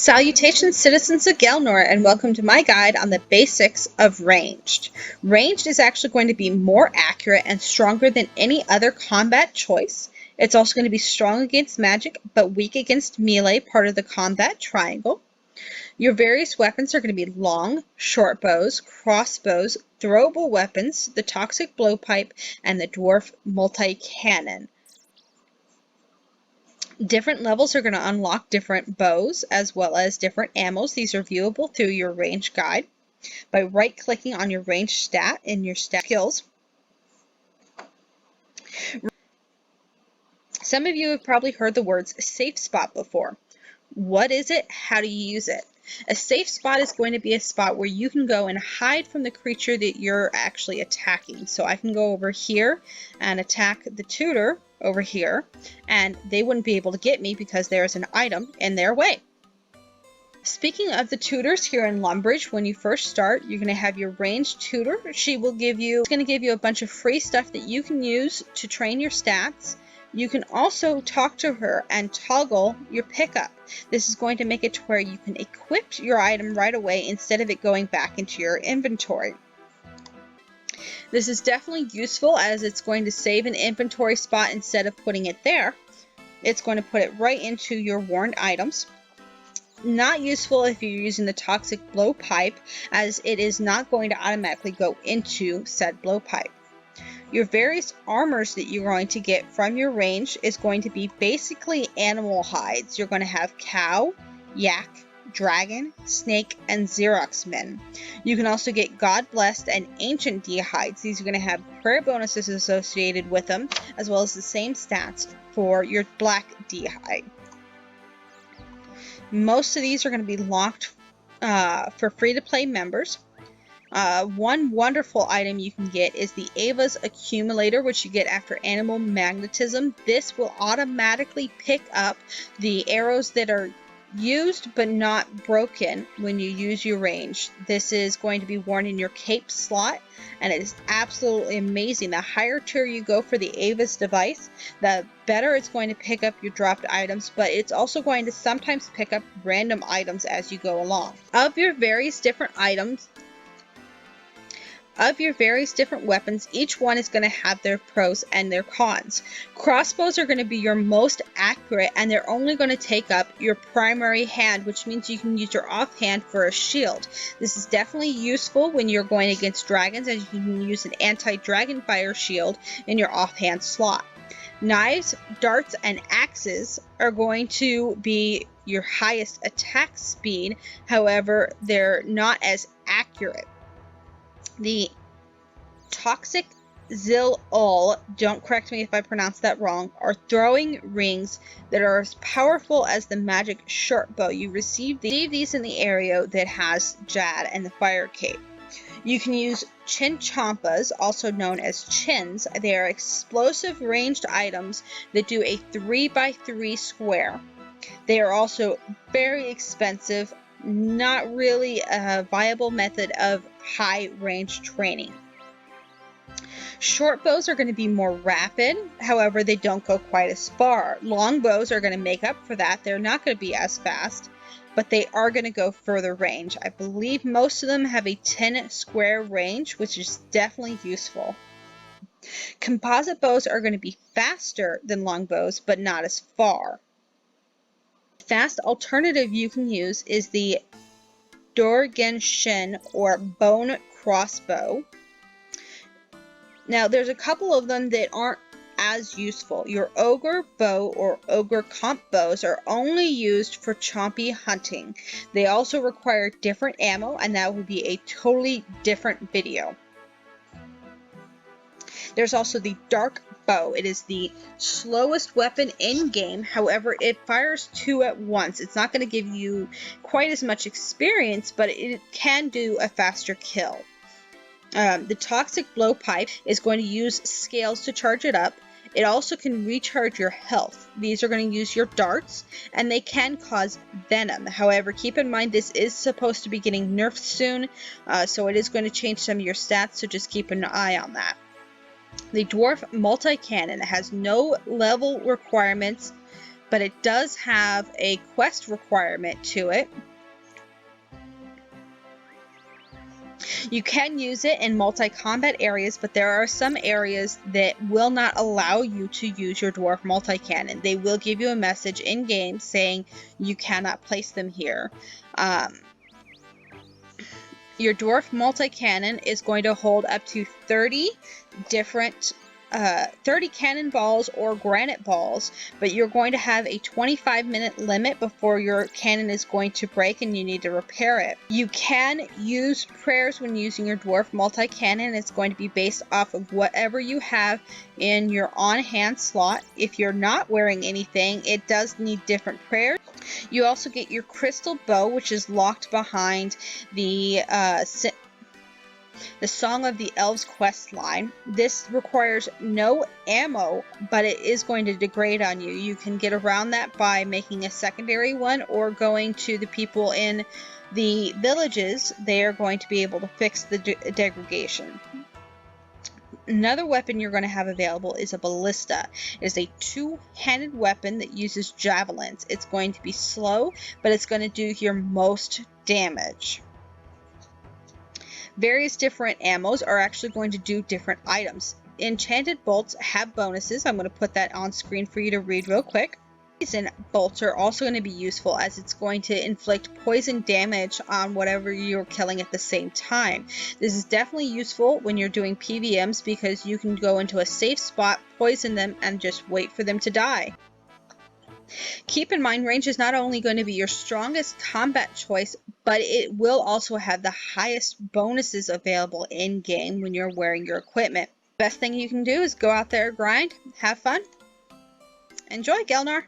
Salutations, citizens of Gielnor, and welcome to my guide on the basics of ranged. Ranged is actually going to be more accurate and stronger than any other combat choice. It's also going to be strong against magic, but weak against melee, part of the combat triangle. Your various weapons are going to be long, short bows, crossbows, throwable weapons, the toxic blowpipe, and the dwarf multi-cannon. Different levels are going to unlock different bows as well as different ammos. These are viewable through your range guide by right-clicking on your range stat in your stat skills. Some of you have probably heard the words safe spot before. What is it? How do you use it? A safe spot is going to be a spot where you can go and hide from the creature that you're actually attacking. So I can go over here and attack the tutor over here, and they wouldn't be able to get me because there's an item in their way. Speaking of the tutors here in Lumbridge, when you first start, you're going to have your ranged tutor. She's going to give you a bunch of free stuff that you can use to train your stats. You can also talk to her and toggle your pickup. This is going to make it to where you can equip your item right away instead of it going back into your inventory. This is definitely useful as it's going to save an inventory spot instead of putting it there. It's going to put it right into your warned items. Not useful if you're using the toxic blowpipe, as it is not going to automatically go into said blowpipe. Your various armors that you're going to get from your range is going to be basically animal hides. You're going to have cow, yak, dragon, snake, and Xeroxmin. You can also get God Blessed and Ancient D hides. These are going to have prayer bonuses associated with them, as well as the same stats for your black D hide. Most of these are going to be locked for free-to-play members. One wonderful item you can get is the Ava's Accumulator, which you get after Animal Magnetism. This will automatically pick up the arrows that are used but not broken when you use your range. This is going to be worn in your cape slot, and it is absolutely amazing. The higher tier you go for the Ava's device, the better it's going to pick up your dropped items, but it's also going to sometimes pick up random items as you go along. Of your various different weapons, each one is going to have their pros and their cons. Crossbows are going to be your most accurate, and they're only going to take up your primary hand, which means you can use your offhand for a shield. This is definitely useful when you're going against dragons, as you can use an anti-dragon fire shield in your offhand slot. Knives, darts, and axes are going to be your highest attack speed, however, they're not as accurate. The toxic Gielnor, don't correct me if I pronounce that wrong, are throwing rings that are as powerful as the magic short bow. You receive these in the area that has Jad and the fire cape. You can use Chompas, also known as chins. They are explosive ranged items that do a 3x3 square. They are also very expensive, not really a viable method of high range training. Short bows are going to be more rapid, however they don't go quite as far. Long bows are going to make up for that. They're not going to be as fast, but they are going to go further range. I believe most of them have a 10 square range, which is definitely useful. Composite bows are going to be faster than long bows, but not as far. Fast alternative you can use is the Dorgeshuun or bone crossbow. Now there's a couple of them that aren't as useful. Your ogre bow or ogre comp bows are only used for chompy hunting. They also require different ammo, and that would be a totally different video. There's also the dark bow. It is the slowest weapon in game, however it fires 2 at once. It's not going to give you quite as much experience, but it can do a faster kill. The toxic blowpipe is going to use scales to charge it up. It also can recharge your health. These are going to use your darts, and they can cause venom. However, keep in mind this is supposed to be getting nerfed soon, so it is going to change some of your stats, so just keep an eye on that. The dwarf multi-cannon has no level requirements but it does have a quest requirement to it. You can use it in multi-combat areas, but there are some areas that will not allow you to use your dwarf multi-cannon. They will give you a message in-game saying you cannot place them here. Your dwarf multi-cannon is going to hold up to 30 different 30 cannonballs or granite balls, but you're going to have a 25-minute limit before your cannon is going to break and you need to repair it. You can use prayers when using your dwarf multi-cannon. It's going to be based off of whatever you have in your on-hand slot. If you're not wearing anything, it does need different prayers. You also get your crystal bow, which is locked behind the Song of the Elves quest line. This requires no ammo, but it is going to degrade on you. You can get around that by making a secondary one or going to the people in the villages. They are going to be able to fix the degradation. Another weapon you're going to have available is a ballista. It is a two-handed weapon that uses javelins. It's going to be slow, but it's going to do your most damage. Various different ammos are actually going to do different items. Enchanted bolts have bonuses. I'm going to put that on screen for you to read real quick. Poison bolts are also going to be useful, as it's going to inflict poison damage on whatever you're killing at the same time. This is definitely useful when you're doing PVMs because you can go into a safe spot, poison them, and just wait for them to die. Keep in mind, range is not only going to be your strongest combat choice, but it will also have the highest bonuses available in-game when you're wearing your equipment. Best thing you can do is go out there, grind, have fun. Enjoy, Gielnor!